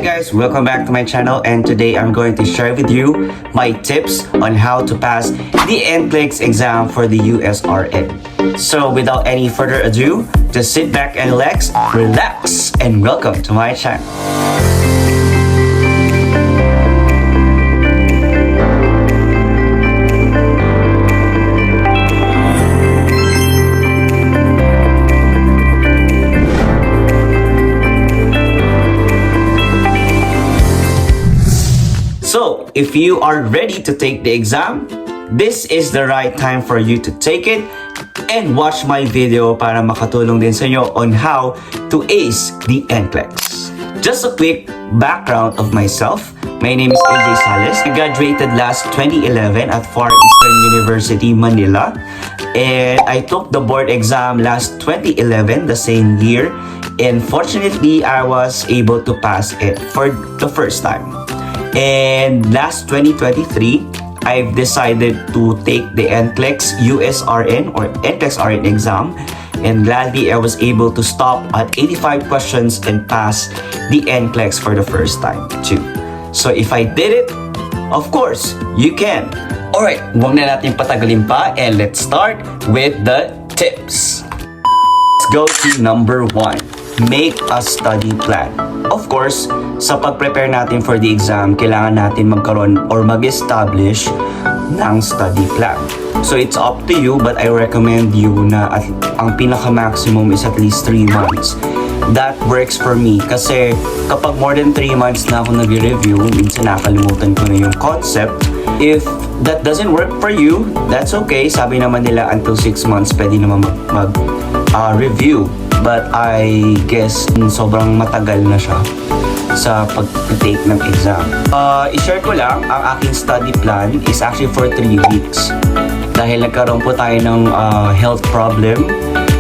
guys, welcome back to my channel, and today I'm going to share with you my tips on how to pass the NCLEX exam for the USRN. So without any further ado, just sit back and relax, and welcome to my channel. So, if you are ready to take the exam, this is the right time for you to take it and watch my video para makatulong din sa inyo on how to ace the NCLEX. Just a quick background of myself. My name is AJ Sales. I graduated last 2011 at Far Eastern University, Manila. And I took the board exam last 2011, the same year. And fortunately, I was able to pass it for the first time. And last 2023, I've decided to take the NCLEX USRN or NCLEX-RN exam, and gladly I was able to stop at 85 questions and pass the NCLEX for the first time too. So if I did it, of course, you can. Alright, huwag na natin patagalin pa, and let's start with the tips. Let's go to number 1. Make a study plan. Of course, sa pag-prepare natin for the exam, kailangan natin magkaroon or mag-establish ng study plan. So it's up to you, but I recommend you na ang pinaka-maximum is at least 3 months. That works for me kasi kapag more than 3 months na ako nag-review, minsan nakalimutan ko na yung concept. If that doesn't work for you, that's okay. Sabi naman nila until 6 months pwede naman mag-review. But I guess sobrang matagal na siya sa pag-take ng exam. I-share ko lang, ang aking study plan is actually for 3 weeks. Dahil nagkaroon po tayo ng health problem.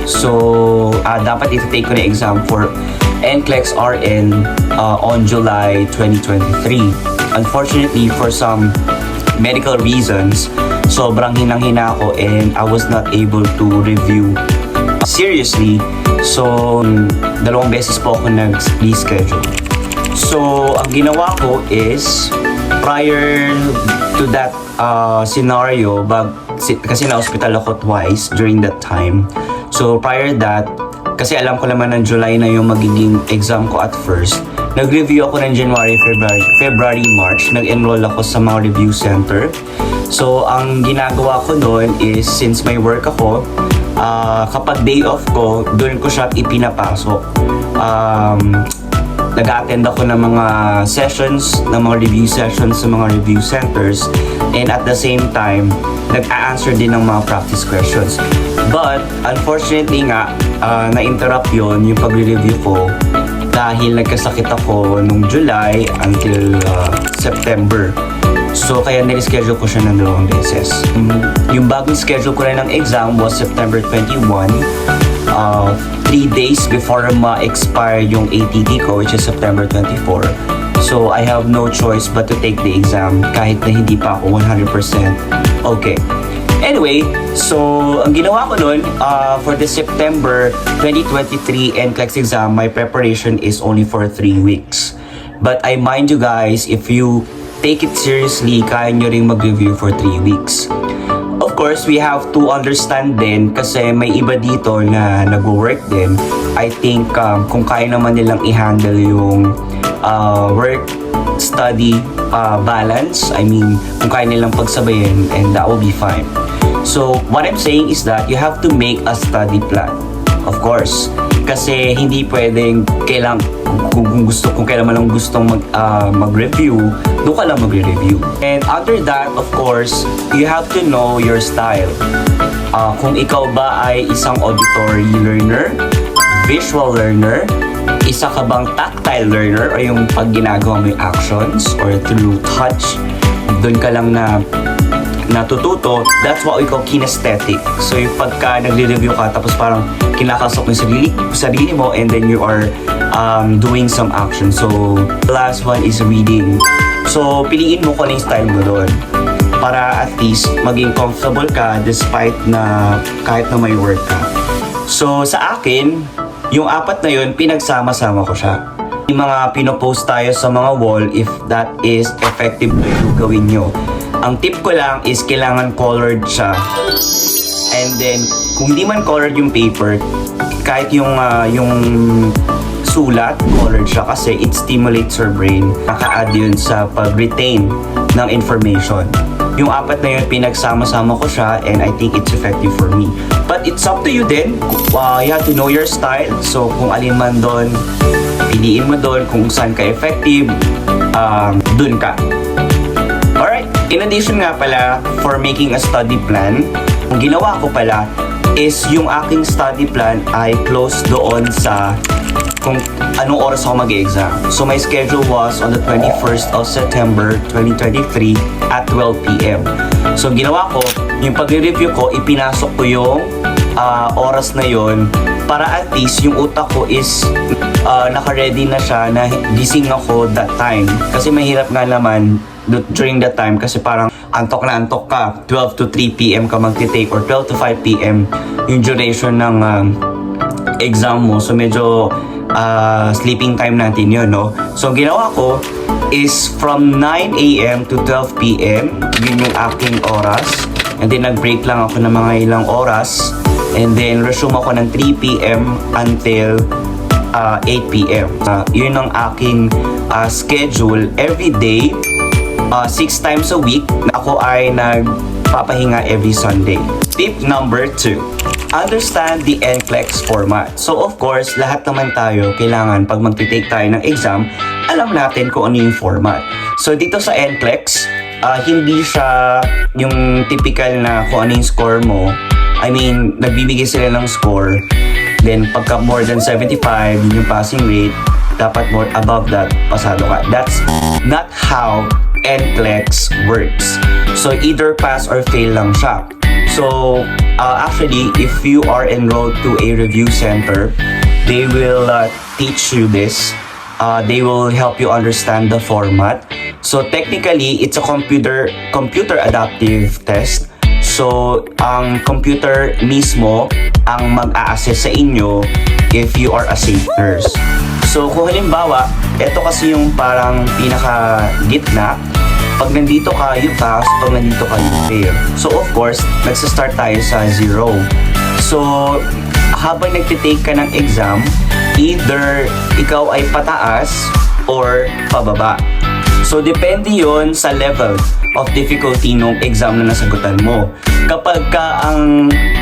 So, dapat iti-take ko na exam for NCLEX-RN on July 2023. Unfortunately, for some medical reasons, sobrang hinang-hina ako and I was not able to review seriously. So, 2 beses po ako nag-reschedule. So, ang ginawa ko is, prior to that scenario, kasi na-hospital ako twice during that time. So, prior that, kasi alam ko naman ng July na yung magiging exam ko at first, nag-review ako ng January, February, March. Nag-enroll ako sa mga review center. So, ang ginagawa ko noon is, since may work ako, kapag day off ko, doon ko siya ipinapasok. Nag-attend ako ng mga sessions, ng mga review sessions sa mga review centers, and at the same time, nag-a-answer din ng mga practice questions. But, unfortunately nga, na-interrupt yon yung pag-review ko dahil nagkasakit ako nung July until September. So, kaya nire-schedule ko siya ng 2 beses. Yung bagong schedule ko na ng exam was September 21, 3 days before ma-expire yung ATD ko, which is September 24. So, I have no choice but to take the exam kahit na hindi pa ako 100% okay. Anyway, so, ang ginawa ko nun, for the September 2023 NCLEX exam, my preparation is only for 3 weeks. But I mind you guys, if you take it seriously, kaya nyo rin mag-review for 3 weeks. Of course, we have to understand din kasi may iba dito na nag-work din. I think kung kaya naman nilang i-handle yung work-study balance, I mean, kung kaya nilang pagsabayin, and that will be fine. So, what I'm saying is that you have to make a study plan. Of course, kasi hindi pwedeng kung kailan man lang gustong mag-review, doon ka lang magre-review. And under that, of course, you have to know your style. Kung ikaw ba ay isang auditory learner, visual learner, isa ka bang tactile learner o yung pag ginagawa mo yung actions or through touch, doon ka lang na natututo, that's what we call kinesthetic. So yung pagka nagre-review ka tapos parang kinakasok mo yung sarili mo and then you are doing some action. So the last one is reading. So piliin mo kung ano yung style mo doon para at least maging comfortable ka despite na kahit na may work ka. So sa akin, yung 4 na yun, pinagsama-sama ko siya. yung mga pinopost tayo sa mga wall, if that is effective to you, gawin nyo. Ang tip ko lang is kailangan colored siya. And then, kung hindi man colored yung paper, kahit yung sulat, colored siya kasi it stimulates your brain. Naka-add yun sa pag-retain ng information. Yung apat na yun, pinagsama-sama ko siya and I think it's effective for me. But it's up to you din. You have to know your style. So, kung alin man doon, piliin mo doon kung saan ka effective, doon ka. Alright, in addition nga pala, for making a study plan, ang ginawa ko pala is yung aking study plan ay close doon sa kung anong oras ako mag-exam. So my schedule was on the 21st of September 2023 at 12 p.m. So ginawa ko, yung pag-review ko, ipinasok ko yung oras na yon para at least yung utak ko is naka-ready na siya na gising ako that time. Kasi mahirap nga naman during that time kasi parang antok na antok ka. 12 to 3 p.m. ka magti-take or 12 to 5 p.m. yung duration ng exam mo. So medyo sleeping time natin yun, no? So ginawa ko is from 9 a.m. to 12 p.m. Yun yung aking oras. And then nag-break lang ako ng mga ilang oras. And then resume ako ng 3 p.m. until 8 p.m. Yun ang aking schedule every day. 6 times a week, ako ay nagpapahinga every Sunday. Tip number 2, understand the NCLEX format. So of course, lahat naman tayo kailangan pag magti-take tayo ng exam, alam natin kung ano yung format. So dito sa NCLEX, hindi siya yung typical na kung ano yung score mo. I mean, nagbibigay sila ng score. Then pagka more than 75, yun yung passing rate. Dapat more above that, pasado ka. That's not how NCLEX works. So either pass or fail lang siya. So actually, if you are enrolled to a review center, they will teach you this. They will help you understand the format. So technically, it's a computer adaptive test. So ang computer mismo ang mag-a-assess sa inyo if you are a safe nurse. So kung halimbawa, ito kasi yung parang pinaka-gitna. Pag nandito ka, you pass. Pag nandito ka, you fail. So of course, nagsa-start tayo sa 0. So habang nagtitake ka ng exam, either ikaw ay pataas or pababa. So depende yon sa level of difficulty ng exam na nasagutan mo. Kapag ka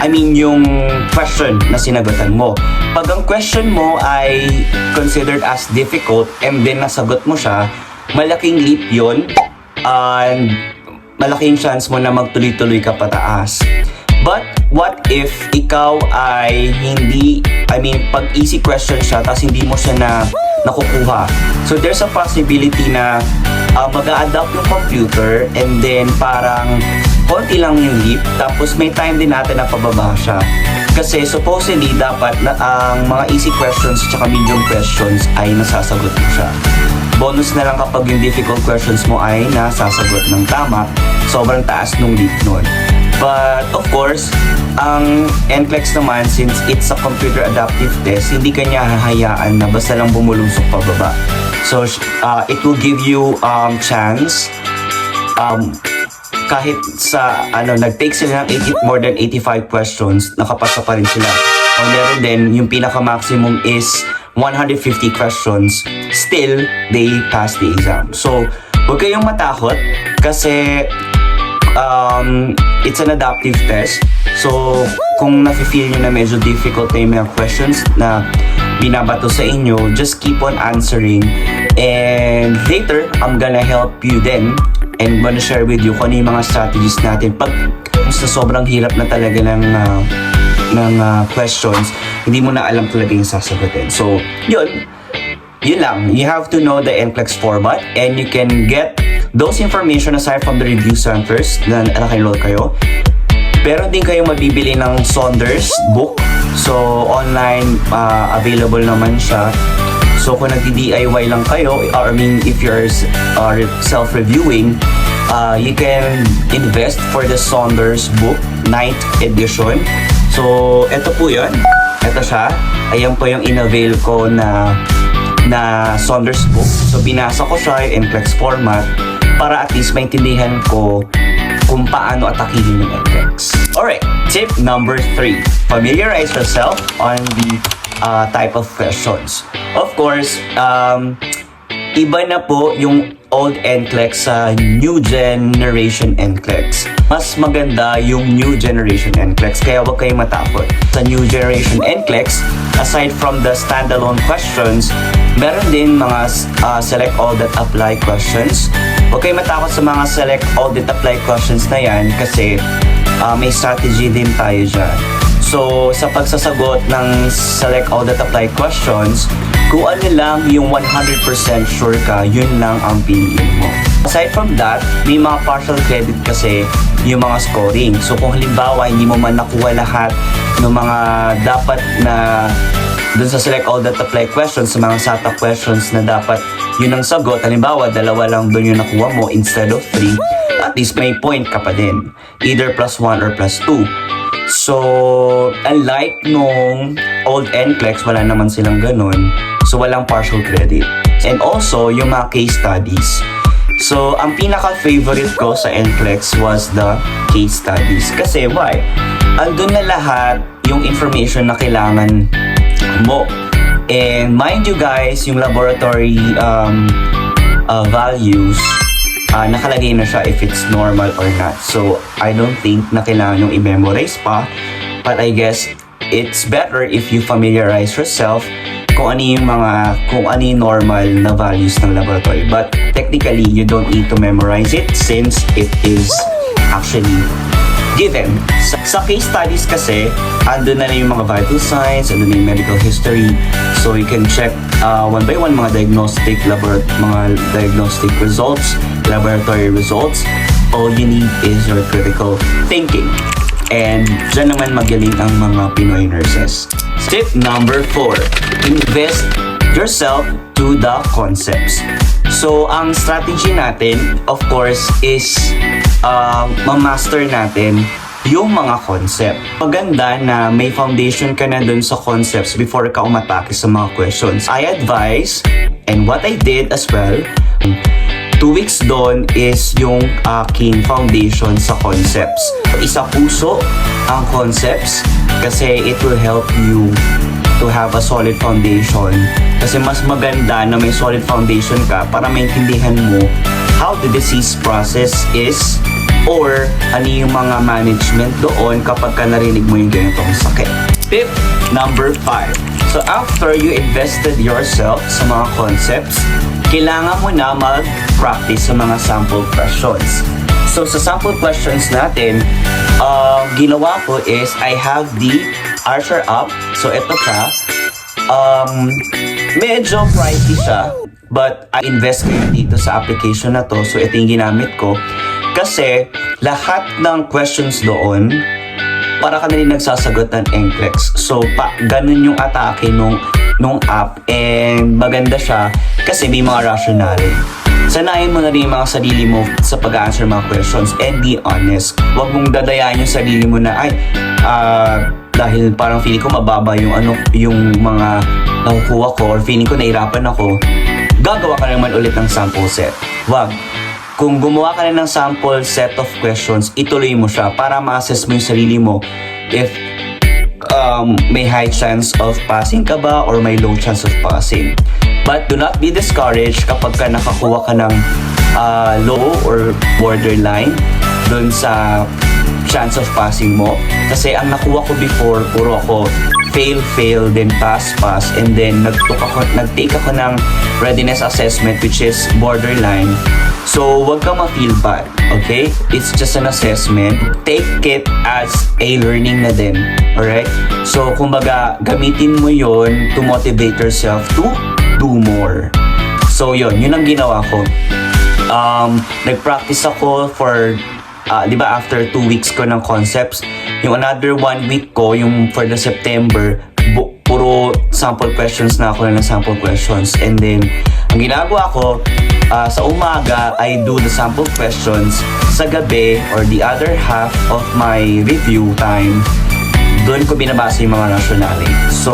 yung question na sinagutan mo. Pag ang question mo ay considered as difficult and then nasagot mo siya, malaking leap yon and malaking chance mo na magtuloy-tuloy ka pataas. But what if ikaw ay pag easy question siya tapos hindi mo siya nakukuha. So there's a possibility na mag-a-adapt yung computer and then parang konti lang yung leap tapos may time din natin na pababa siya. Kasi supposedly dapat na ang mga easy questions at medium questions ay nasasagot mo siya. Bonus na lang kapag yung difficult questions mo ay nasasagot ng tama. Sobrang taas nung leap nun. But of course, ang NCLEX naman, since it's a computer adaptive test, hindi kanya hahayaan na basta lang bumulusok pababa. So it will give you chance kahit sa nag-take sila ng more than 85 questions, nakapasa pa rin sila. O meron din, yung pinaka-maximum is 150 questions, still they pass the exam. So huwag kayong matakot kasi it's an adaptive test. So kung nafe-feel nyo na medyo difficult na yung mga questions na binabato sa inyo, just keep on answering. And later, I'm gonna help you then and gonna share with you kung ano yung mga strategies natin pag sa sobrang hirap na talaga ng questions, hindi mo na alam talaga yung sasagutin. So yun lang. You have to know the NCLEX format and you can get those information aside from the review centers na naka-enroll kayo. Pero din kayo mabibili ng Saunders book. So online available naman siya. So kung nagdi-DIY lang kayo, if you're self-reviewing, you can invest for the Saunders book 9th edition. So ito po yun. Ito siya. Ayan po yung in-avail ko na na Saunders book. So binasa ko siya yung NCLEX format para at least maintindihan ko kung paano atakihin yung NCLEX. Alright, tip number 3. Familiarize yourself on the type of questions. Of course, iba na po yung old NCLEX sa new generation NCLEX. Mas maganda yung new generation NCLEX, kaya huwag kayong matakot. Sa new generation NCLEX, aside from the standalone questions, meron din mga select all that apply questions. Huwag kayong matakot sa mga select all that apply questions na yan kasi may strategy din tayo dyan. So, sa pagsasagot ng select all that apply questions, kung ano lang yung 100% sure ka, yun lang ang piliin mo. Aside from that, may mga partial credit kasi yung mga scoring. So, kung halimbawa, hindi mo man nakuha lahat ng mga dapat na dun sa select all that apply questions, sa mga SATA questions na dapat yun ang sagot, halimbawa, 2 lang dun yung nakuha mo instead of 3, at least may point ka pa din. Either +1 or +2. So, unlike nung old NCLEX, wala naman silang ganun. So, walang partial credit. And also, yung mga case studies. So, ang pinaka-favorite ko sa NCLEX was the case studies. Kasi, why? Andun na lahat yung information na kailangan mo. And mind you guys, yung laboratory values, nakalagay na siya if it's normal or not. So, I don't think na kailangan yung i-memorize pa. But I guess, it's better if you familiarize yourself kung ano yung normal na values ng laboratory. But technically, you don't need to memorize it since it is actually given. Sa case studies kasi, andun na yung mga vital signs, andun na yung medical history. So you can check one by one mga diagnostic results, laboratory results. All you need is your critical thinking. And dyan naman magaling ang mga Pinoy nurses. Tip number 4. Invest yourself to the concepts. So, ang strategy natin, of course, is ma-master natin yung mga concept. Maganda na may foundation ka na dun sa concepts before ka umatake sa mga questions. I advise, and what I did as well, 2 weeks doon is yung aking foundation sa concepts. Isa puso ang concepts kasi it will help you to have a solid foundation. Kasi mas maganda na may solid foundation ka para maintindihan mo how the disease process is or ano yung mga management doon kapag ka narinig mo yung ganitong sakit. Tip number 5. So after you invested yourself sa mga concepts, kailangan mo na mag-practice sa mga sample questions. So sa sample questions natin, ginawa ko is I have the Archer app. So ito siya. Medyo pricey siya, but I invest dito sa application na to. So ito yung ginamit ko. Kasi lahat ng questions doon, para ka na rin nagsasagot ng NCLEX. So ganun yung atake nung app, and maganda siya kasi may mga rationale. Sanayin mo na rin yung mga sarili mo sa pag-answer mga questions and be honest. Huwag mong dadayain yung sarili mo na dahil parang feeling ko mababa yung mga nakukuha ko or feeling ko nahirapan ako, gagawa ka naman ulit ng sample set. Wag. Kung gumawa ka na ng sample set of questions, ituloy mo siya para ma-assess mo yung sarili mo if may high chance of passing ka ba or may low chance of passing. But do not be discouraged kapag ka nakakuha ka ng low or borderline dun sa chance of passing mo. Kasi ang nakuha ko before, puro ako fail, then pass, and then nag-take ako ng readiness assessment which is borderline. So, wag ka ma-feel bad, okay? It's just an assessment. Take it as a learning na din, alright? So, kumbaga, gamitin mo yon to motivate yourself to do more. So, yun ang ginawa ko. Nag-practice ako for, di ba, after 2 weeks ko ng concepts, yung another 1 week ko, yung for the September, puro sample questions na ako ng sample questions. And then, ang ginagawa ko, sa umaga, I do the sample questions. Sa gabi, or the other half of my review time, doon ko binabasa yung mga rationale. So,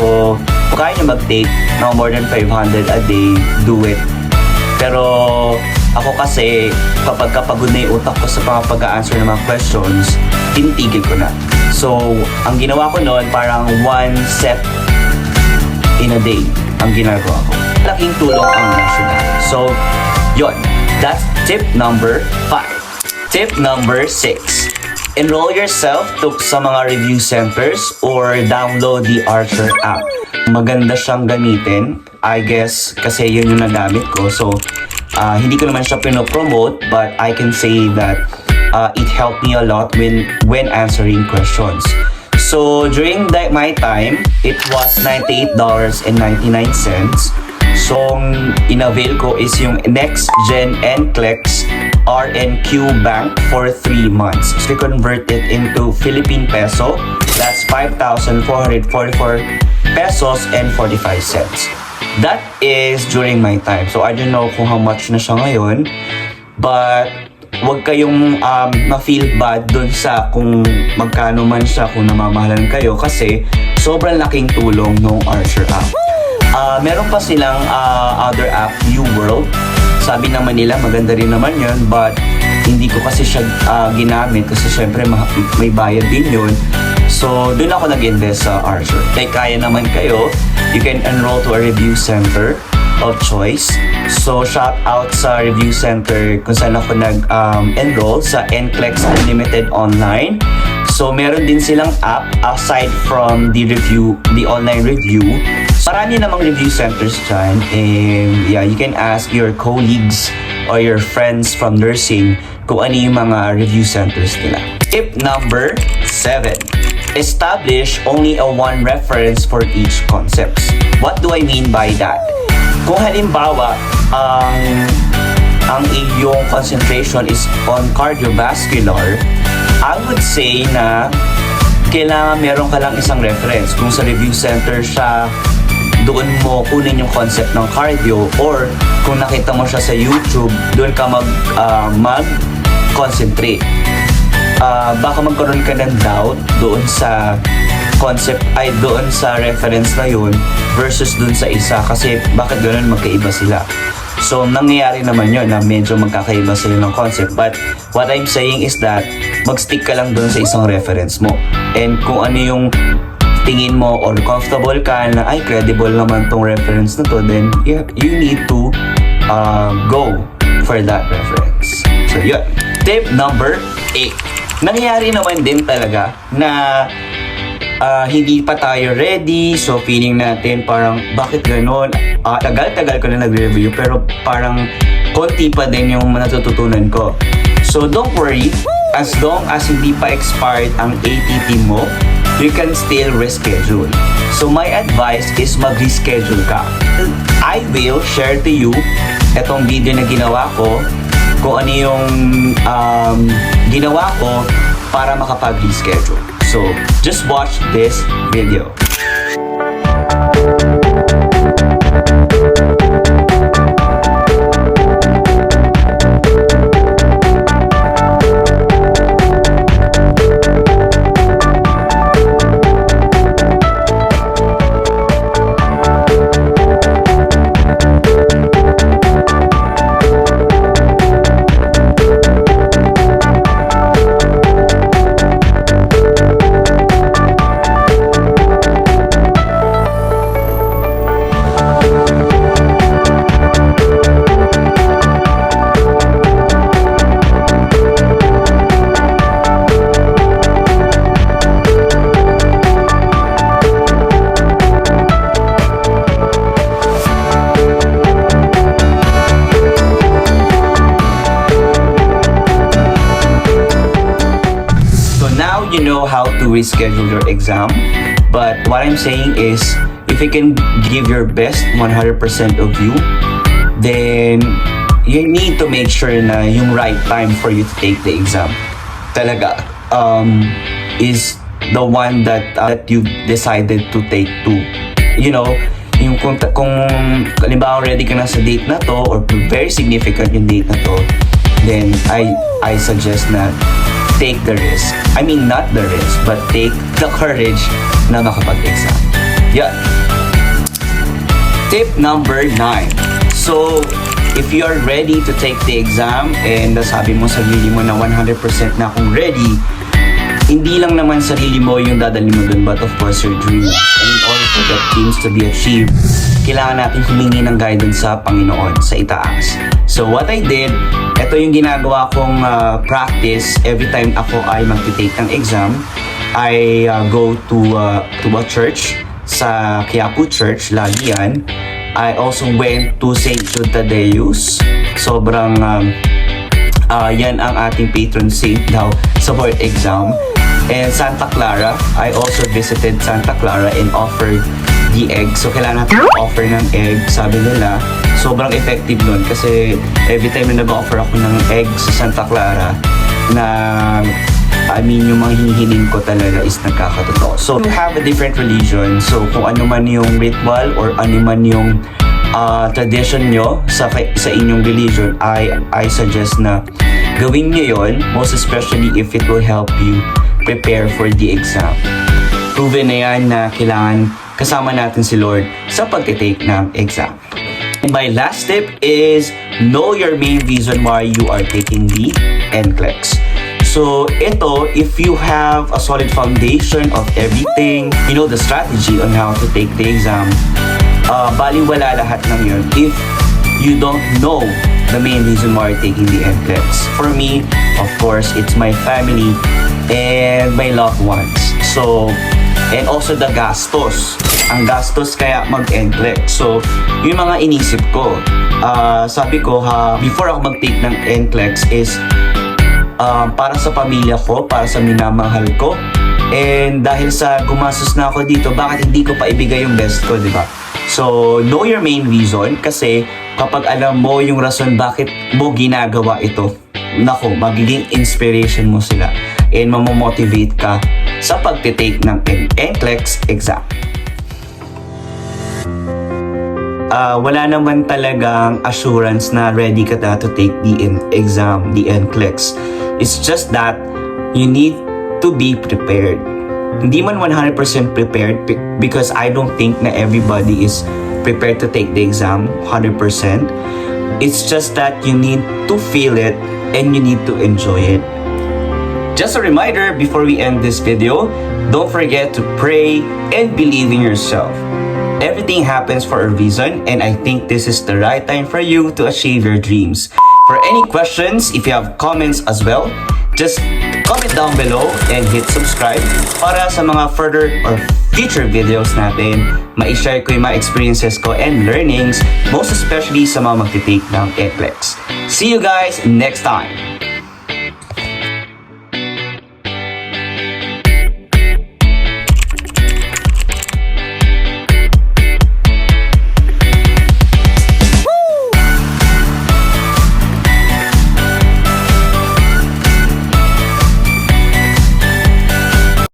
huwag kaya nyo mag-take no more than 500 a day, do it. Pero ako kasi, kapag kapagod na yung utak ko sa mga pag-a-answer ng mga questions, tinitigil ko na. So, ang ginawa ko noon, parang 1 set in a day ang ginagawa ko. Laking tulong ang national. So, yon. That's tip number 5. Tip number 6. Enroll yourself to sa mga review centers or download the Archer app. Maganda siyang gamitin. I guess kasi yun yung nagamit ko. So, hindi ko naman siya pinopromote, but I can say that it helped me a lot when answering questions. So, during my time, it was $98.99. So, ang in-avail ko is yung next-gen NCLEX-RN Bank for 3 months. So, convert it into Philippine peso. That's 5,444 pesos and 45 cents. That is during my time. So, I don't know kung how much na siya ngayon. But, wag kayong ma-feel bad dun sa kung magkano man siya, kung namamahalan kayo. Kasi, sobrang laking tulong ng Archer app. Meron pa silang other app, UWorld. Sabi naman nila, maganda rin naman yun. But, hindi ko kasi siya ginamit. Kasi syempre, may bayad din yun. So, dun ako nag-invest sa Archer. Kaya naman kayo, you can enroll to a review center of choice. So, shout out sa review center kung saan ako nag-enroll sa NCLEX Unlimited Online. So, meron din silang app aside from the online review. Marami namang review centers dyan. And yeah, you can ask your colleagues or your friends from nursing kung ano yung mga review centers nila. Tip number 7. Establish only a one reference for each concepts. What do I mean by that? Kung halimbawa, ang iyong concentration is on cardiovascular, I would say na kailangan meron ka lang isang reference. Kung sa review center siya, doon mo kunin yung concept ng cardio, or kung nakita mo siya sa YouTube, doon ka mag-concentrate. Baka magkaroon ka ng doubt doon sa concept, doon sa reference na yun versus doon sa isa, kasi bakit ganoon magkaiba sila. So, nangyayari naman yun na medyo magkakaiba sila ng concept. But, what I'm saying is that mag-stick ka lang doon sa isang reference mo. And kung ano yung tingin mo or comfortable ka na, ay, credible naman tong reference na to, then you need to go for that reference. So, yun. Tip number 8. Nangyayari naman din talaga na hindi pa tayo ready, so feeling natin parang bakit ganon, tagal-tagal ko na nag-review pero parang konti pa din yung natututunan ko. So don't worry, as long as hindi pa expired ang ATT mo, you can still reschedule. So my advice is mag-reschedule ka. I will share to you itong video na ginawa ko, kung ano yung ginawa ko para makapag-reschedule. So, just watch this video. You know how to reschedule your exam, but what I'm saying is if you can give your best 100% of you, then you need to make sure na yung right time for you to take the exam talaga is the one that you decided to take to. You know, yung kung halimbawa ready ka na sa date na to or very significant yung date na to, then I suggest na take the risk. I mean, not the risk, but take the courage na makapag-exam. Yeah. Tip number 9. So, if you are ready to take the exam and sabi mo sa sarili mo na 100% na akong ready, hindi lang naman sarili mo yung dadalhin mo dun, but of course your dreams. And in order for that dreams to be achieved, kailangan natin humingi ng guidance sa Panginoon, sa itaas. So what I did, ito yung ginagawa kong practice every time ako ay magtitake ng exam. I go to a church, sa Quiapo Church, lagi yan. I also went to St. Jude Tadeus. Sobrang yan ang ating patron saint daw sa board exam. And Santa Clara, I also visited Santa Clara and offered the egg. So kailangan natin offer ng egg, sabi nila. Sobrang effective nun kasi every time na nag-offer ako ng egg sa Santa Clara, na yung mga hinihiling ko talaga is nagkakatotoo. So you have a different religion, so kung ano man yung ritual or ano man yung tradition nyo sa inyong religion, I suggest na gawin nyo yun, most especially if it will help you prepare for the exam. Proven na yan na kailangan kasama natin si Lord sa pagtitake ng exam. And my last tip is know your main reason why you are taking the NCLEX. So ito, if you have a solid foundation of everything, you know the strategy on how to take the exam, baliwala lahat ng yun if you don't know the main reason why you're taking the NCLEX. For me, of course, it's my family and my loved ones. So, and also the gastos. Ang gastos kaya mag-NCLEX. So, yung mga inisip ko, sabi ko before ako mag-take ng NCLEX is para sa pamilya ko, para sa minamahal ko. And dahil sa gumastos na ako dito, bakit hindi ko pa ibigay yung best ko, di ba? So, know your main reason kasi kapag alam mo yung rason bakit mo ginagawa ito, nako, magiging inspiration mo sila and mamomotivate ka sa pagtitake ng NCLEX exam. Wala naman talagang assurance na ready ka na to take the exam, the NCLEX. It's just that you need to be prepared. Hindi man 100% prepared because I don't think na everybody is prepared to take the exam 100%. It's just that you need to feel it and you need to enjoy it. Just a reminder before we end this video, don't forget to pray and believe in yourself. Everything happens for a reason, and I think this is the right time for you to achieve your dreams. For any questions, if you have comments as well, just comment down below and hit subscribe para sa mga further or future videos natin. Ma-share ko yung mga experiences ko and learnings, most especially sa mga magtitake ng NCLEX. See you guys next time!